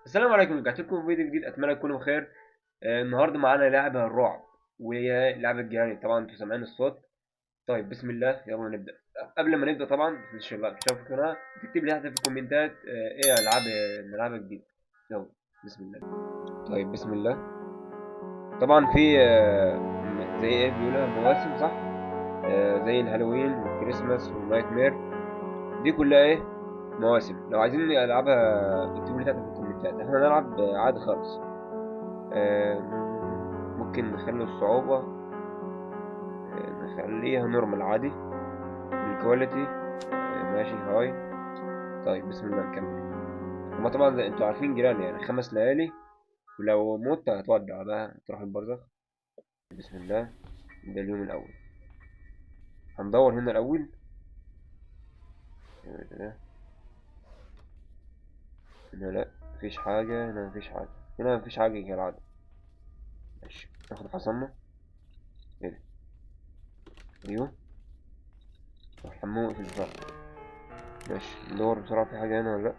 السلام عليكم، رجعت لكم فيديو جديد. اتمنى تكونوا بخير. النهارده معانا لعبه الرعب، وهي لعبه جيراني. طبعا انتوا سامعين الصوت. طيب بسم الله، يلا نبدا. قبل ما نبدا طبعا ما تنساش اللايك، تشترك في القناه، تكتب لي تحت في الكومنتات ايه العاب نلعبها جديد. يلا بسم الله. طيب بسم الله. طبعا في زي ايه بيقولها مواسم، صح؟ زي الهالوين والكريسماس والنايت مير. دي كلها ايه؟ مواسم. لو عايزين العبها اكتبوا لي تحت في الكومنتات. احنا هنلعب عادي خالص. آه، ممكن نخلي الصعوبة، نخليها نورمال عادي. الكواليتي ماشي هاي. طيب بسم الله نكمل. هما طبعا زي انتوا عارفين جيران، يعني 5 ليالي، ولو مت هتودع بقى تروح البرزخ. بسم الله. ده اليوم الأول. هندور هنا الأول. هنا لا، مفيش حاجة. هنا مفيش حاجة. هنا مفيش حاجة كالعادة. ماشي، ناخد حصلنا. ايه ده؟ ايوه. روح الحمام في البتاع. ماشي، ندور بسرعة في حاجة هنا ولا لأ.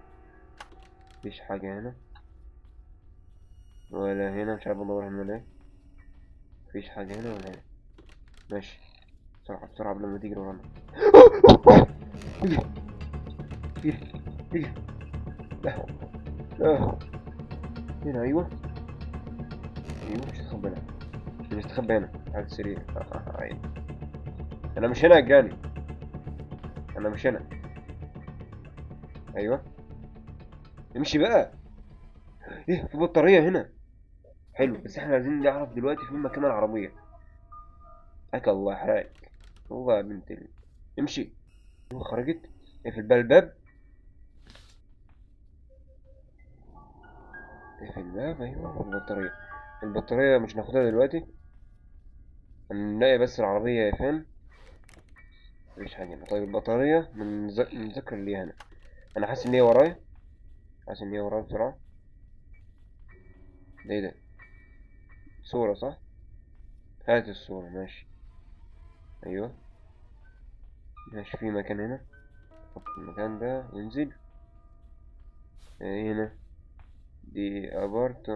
مفيش حاجة هنا ولا هنا. مش عارف ادور هنا ليه. مفيش حاجة هنا ولا هنا. ماشي، بسرعة بسرعة قبل ما تجري ورانا. اجري اجري اجري. لا لا. هنا ايوه. ايوه مش هستخبى هنا. مش هستخبى هنا على السرير. عين. انا مش هنا يا جاني. انا مش هنا. ايوه. امشي بقى. ايه، في بطارية هنا. حلو، بس احنا عايزين نعرف دلوقتي فين مكان العربية. اكل الله يحرقك. والله يا بنت امشي. ايوه خرجت. اقفل بقى الباب. اقفل الباب. ايوه البطارية. البطارية مش ناخدها دلوقتي. هنلاقي بس العربية فين. مفيش حاجة هنا. طيب البطارية نذكر اللي هنا. أنا حاسس إن هي ورايا. حاسس إن هي ورايا بسرعة. ده إيه ده؟ صورة صح؟ هات الصورة. ماشي. أيوه. ماشي، في مكان هنا. حط المكان ده وننزل. إيه هنا؟ دي أبارت.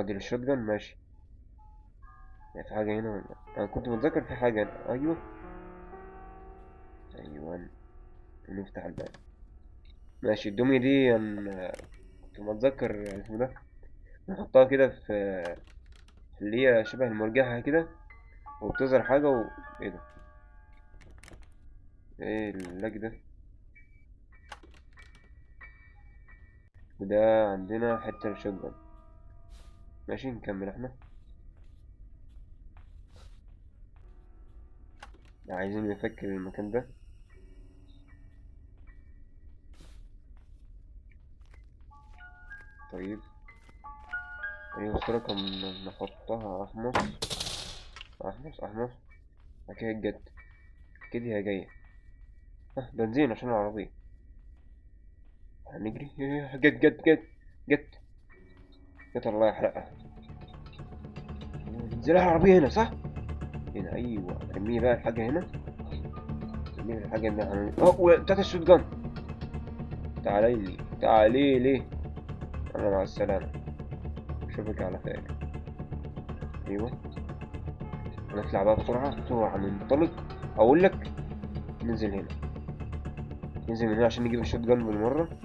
دي الشotgun. ماشي. يعني في حاجة هنا ولا لأ؟ أنا كنت متذكر في حاجة هنا. أيوه. أيوه. نفتح الباب. ماشي، الدمية دي كنت متذكر اسمه ده. نحطها كده في اللي هي شبه المرجحة كده، وبتظهر حاجة إيه ده؟ ايه اللاج ده؟ وده عندنا حتة الشotgun. ماشي نكمل احنا. عايزين نفكر المكان ده. طيب ايه السرعة؟ نحطها احمص احمص احمص. اكيد جت. اكيد هي جاية. بنزين عشان العربية. هنجري. جت. جت الله يحرقها. ننزل العربية هنا صح؟ هنا ايوه. ارمي بقى الحاجة هنا. ارمي الحاجة اللي بتاعت الشوت جان. تعالي لي تعالي لي. انا مع السلامة. اشوفك على خير. ايوه. نطلع بقى بسرعة بسرعة ننطلق. أقول لك ننزل هنا. ننزل من هنا عشان نجيب الشوت جان بالمرة.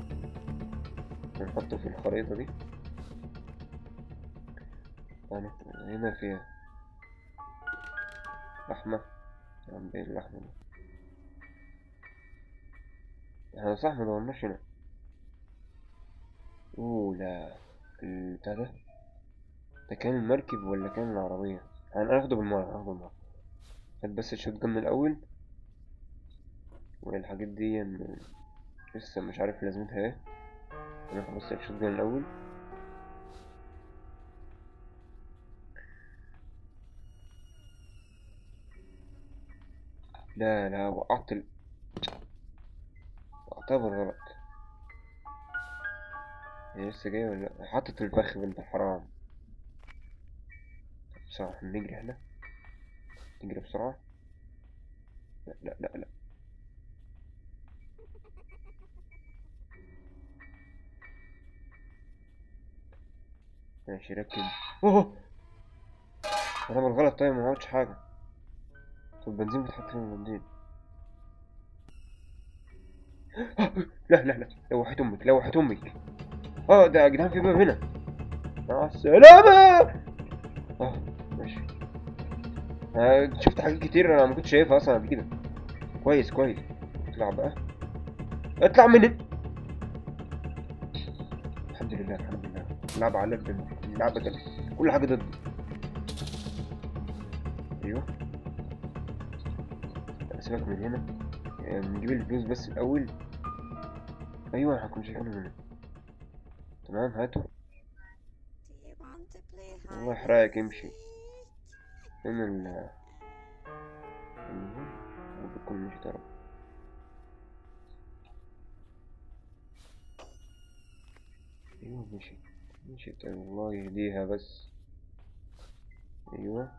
ونحطه في الخريطة دي. يعني هنا فيها لحمة. عم ايه اللحمة دي؟ احنا صح مدورناش هنا. اوه لا. البتاع ده كان المركب ولا كان العربية؟ هناخده بالمرة. هناخده بالمرة. هات بس الشوت جان من الأول. والحاجات دي لسه مش عارف لازمتها ايه. هناخد بس الشوت جان الأول. لا لا، وقعتها بالغلط. هي لسه جاية ولا لأ؟ حطت الفخ بنت الحرام. بسرعة نجري احنا. نجري بسرعة. لا لا لا لا. ماشي ركز. اوه انا بالغلط. طيب ما عملتش حاجة. طب البنزين بيتحط فين البنزين؟ لا لا لا، لوحت امك لوحت امك. اه ده يا جدعان في باب هنا. مع السلامة. اه ماشي. شفت حاجات كتير انا ما كنتش شايفها اصلا قبل كده. كويس كويس. اطلع بقى. اطلع من هنا. الحمد لله الحمد لله. اللعبة على اللعبة كده كل حاجة ضدي. ايوه. سيبك من هنا. نجيب الفلوس بس الاول. ايوه هكون شايفينه هنا. تمام هاتوا. الله يحرقك امشي. فين ايوه. بكون مش ضرب. ايوه مشي. مشيت الله يهديها بس. ايوه.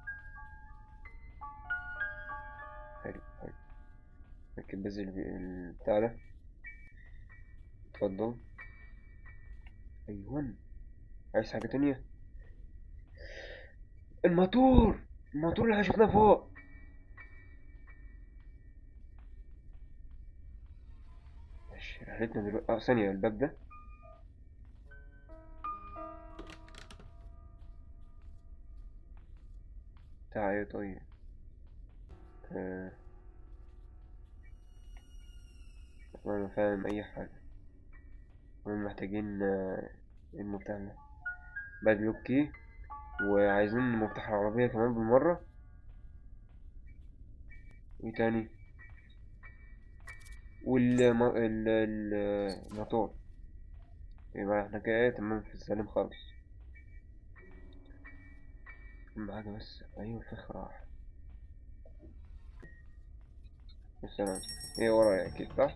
حلو حلو. ركب بس البتاع ده. اتفضل. ايوه. عايز حاجة تانية؟ الموتور. الموتور اللي شفناه فوق. ماشي رحلتنا دلوقتي. ثانية الباب ده. بتاع ايه طيب؟ آه. انا ما فاهم اي حاجة. محتاجين المفتاح ده. بادلوك كي. وعايزين مفتاح العربية كمان بالمرة. ايه تاني؟ الموتور. يبقى احنا كده ايه تمام في السليم خالص. اهم حاجة بس ايوه الفخ راح. السلام. ايه ورايا اكيد صح؟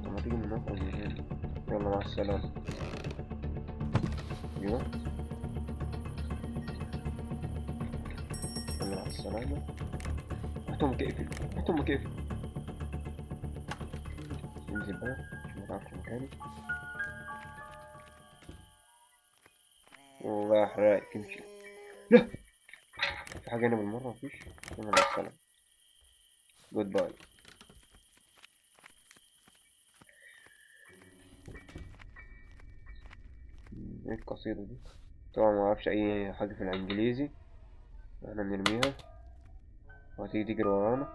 طب ما تيجي نخرج من هنا. يلا مع السلامة. ايوه. يلا مع السلامة. هات امك اقفل. هات امك اقفل. انزل بقى عشان ما تعرفش مكاني. والله يحرقك امشي. لا. في حاجة هنا بالمرة مفيش. يلا مع السلامة. جود باي. ايه القصيدة دي؟ طبعا ما اعرفش اي حاجة في الانجليزي. احنا بنرميها وهتيجي تجري ورانا.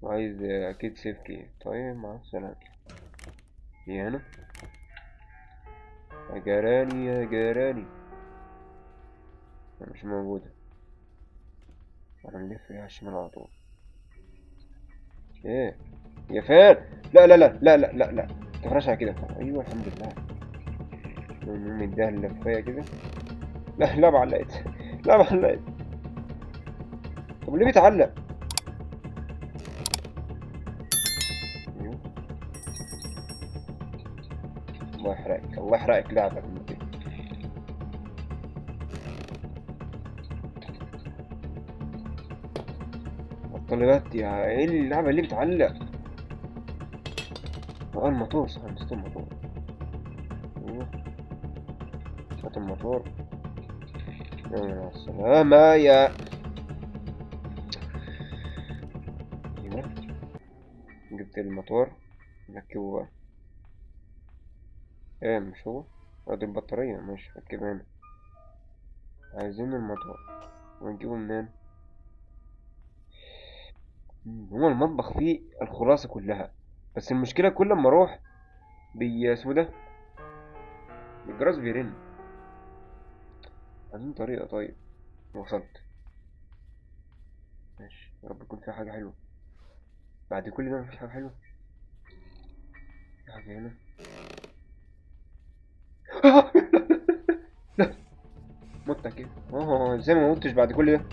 وعايز اكيد سيف كي. طيب مع السلامة. هي هنا. يا جراني يا جراني. مش موجودة. انا نلف فيها على الشمال على طول. ايه يا فين؟ لا لا لا لا لا لا لا. تفرشها كده. ايوه الحمد لله. مديها اللفاية كده. لا لا معلقت. لا معلقت. طب ليه بيتعلق؟ أيوه. الله يحرقك الله يحرقك لعبة بالنسبة لي. الطلبات يا ايه اللعبة اللي بتعلق؟ اه الموتور صح نسيت الموتور. ايوه. هات الموتور. يلا مع السلامة يا. ايوه. جبت الموتور. نركبه بقى. ايه مش هو؟ ادي البطارية ماشي ركبها هنا. عايزين الموتور. ونجيبه منين؟ هو المطبخ فيه الخلاصة كلها. بس المشكلة كل ما اروح اسمه ده الجرس بيرن. عايزين طريقة طيب. وصلت. ماشي يا رب يكون فيها حاجة حلوة. بعد كل ده مفيش حاجة حلوة. في حاجة هنا. لا. مت كده. ازاي ما متش بعد كل ده؟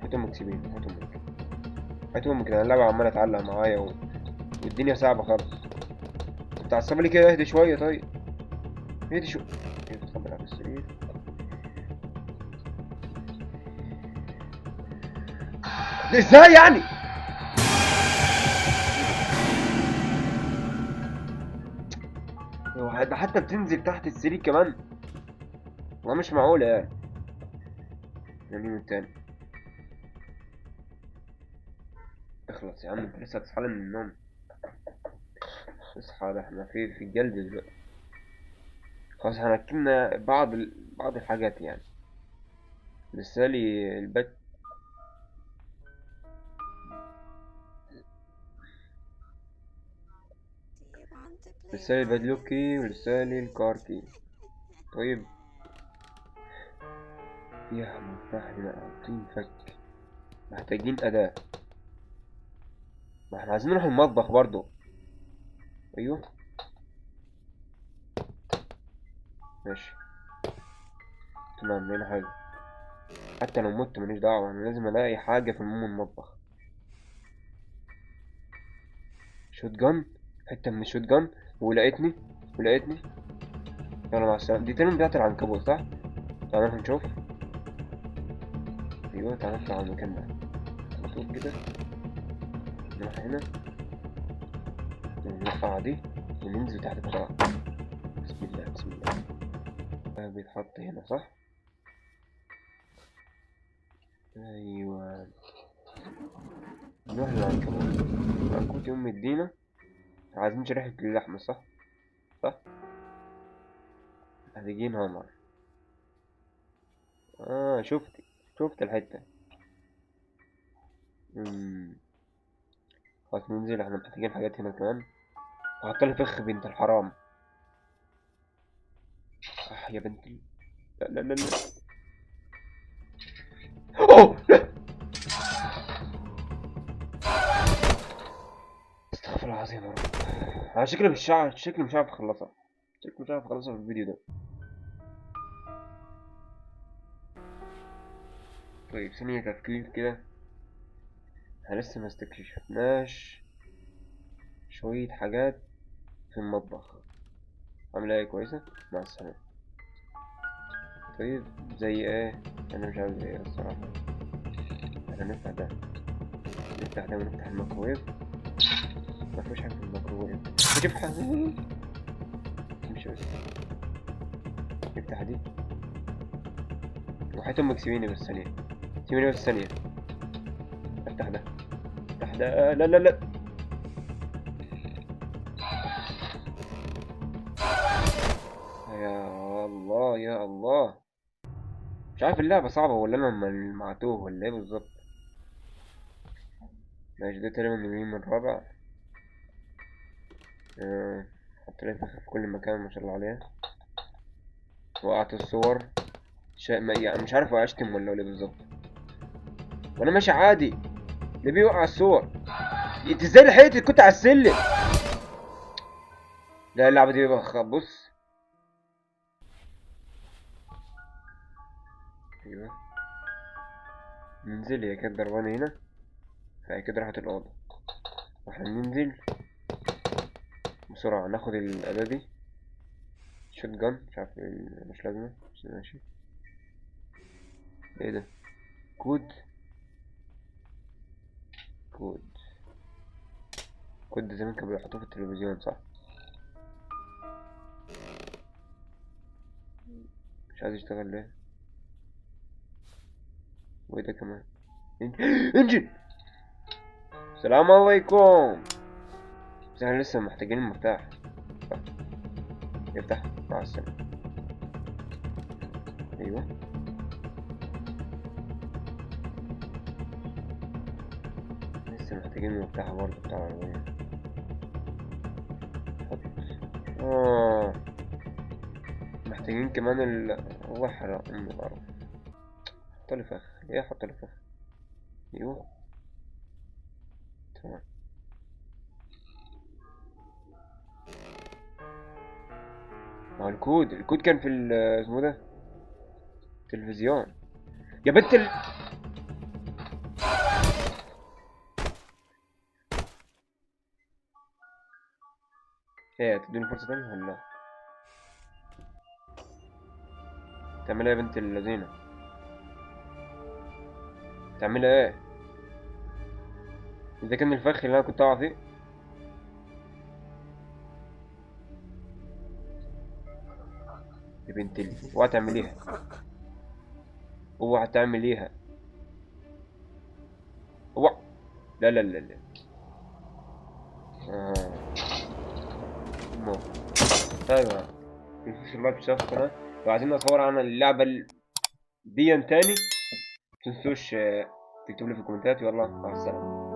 هات امك سيبيني. هات امك. هات امك انا اللعبة عمالة تعلق معايا والدنيا صعبة خالص. انت عصبي لي كده اهدي شوية طيب. اهدي شوية. ايه تخبط على السرير. ازاي يعني؟ ده حتى بتنزل تحت السرير كمان. والله مش معقولة يعني. اليوم التاني. اخلص يا عم، انت لسه هتصحى من النوم؟ اصحى، ده احنا في الجلد دلوقتي. خلاص احنا ركبنا بعض الحاجات يعني. لسه لي البت. لسه لي البدلوكي ولسه لي الكاركي. طيب. فيها مفتاح هنا، عاوزين فك. محتاجين أداة. ما احنا عايزين نروح المطبخ برضو. ايوه. ماشي. تمام، لقينا حاجة. حتى لو مت ماليش دعوة، انا لازم الاقي حاجة في المطبخ. شوت جن. حتة من الشوت جن. ولقيتني. يلا مع السلامة. دي تقريبا بتاعت العنكبوت صح؟ تعالى نروح نشوف. ايوه، تعالى نطلع على المكان ده على طول كده. نروح هنا ونوقع دي وننزل تحت بسرعة. بسم الله بسم الله. ده بيتحط هنا صح؟ ايوه. نروح للعنكبوت. العنكبوت يقوم مدينا. عايزين شريحة اللحمة صح؟ صح؟ محتاجين هامر. شفت الحتة. مم. خلاص ننزل، احنا محتاجين حاجات هنا كمان. وحط لي فخ بنت الحرام. يا بنتي. لا لا لا لا. اوه لا. استغفر الله العظيم يا رب. انا شكلي مش عارف اخلصها. شكلي مش عارف اخلصها في الفيديو ده. طيب ثانية تفكير كده. احنا لسه ما استكشفناش شوية حاجات في المطبخ. عاملة ايه؟ كويسة؟ مع السلامة. طيب. زي ايه؟ انا مش عارف زي ايه الصراحة. احنا نفتح ده ونفتح الميكروويف. مفيش حاجة في الميكروويف. نجيب حاجة. تمشي بس. نفتح دي. وحياة امك سيبيني بس ثانية. سيبيني بس ثانية. افتح ده. افتح ده. لا لا لا. يا الله يا الله. مش عارف اللعبة صعبة ولا انا معتوه ولا ايه بالظبط. ماشي، ده تقريبا اليوم الرابع. حط لي فخ في كل مكان ما شاء الله عليها. وقعت الصور. يعني مش عارف اشتم ولا ايه بالظبط. وانا ماشي عادي. ليه بيوقع الصور؟ انت ازاي لحقت كنت على السلم؟ لا اللعبة دي بص. ايوه. ننزل، هي كانت ضربانة هنا. فهي كده راحت الأوضة. واحنا ننزل بسرعة ناخد الأداة دي. شوت جان مش عارف ايه، مش لازمة بس ماشي. ايه ده؟ كود. كود. كود ده زمان كانوا بيحطوه في التلفزيون صح؟ مش عايز يشتغل ليه؟ وايه ده كمان؟ انجن. السلام عليكم. بس احنا لسه محتاجين المفتاح. صح. يفتح. مع السلامة. ايوه. لسه محتاجين المفتاح برضه بتاع العربية. حط. اه. محتاجين كمان الله حرام أم القرف. حط لي فخ. ايه حط لي فخ. ايوه. تمام. ما هو الكود كان في اسمه ده تلفزيون. يا بنت ايه، تديني فرصة تانية ولا لا؟ تعملها يا بنت اللذينة. تعملها ايه؟ إذا كان الفخ اللي أنا كنت أقع فيه. يا بنت اوعى تعمليها، اوعى تعمليها، اوعى. لا لا لا لا. مو. طيب متنسوش اللايك والاشتراك في القناة. لو عايزين نصور عن اللعبة دي تاني متنسوش تكتبوا لي في الكومنتات. يلا مع السلامة.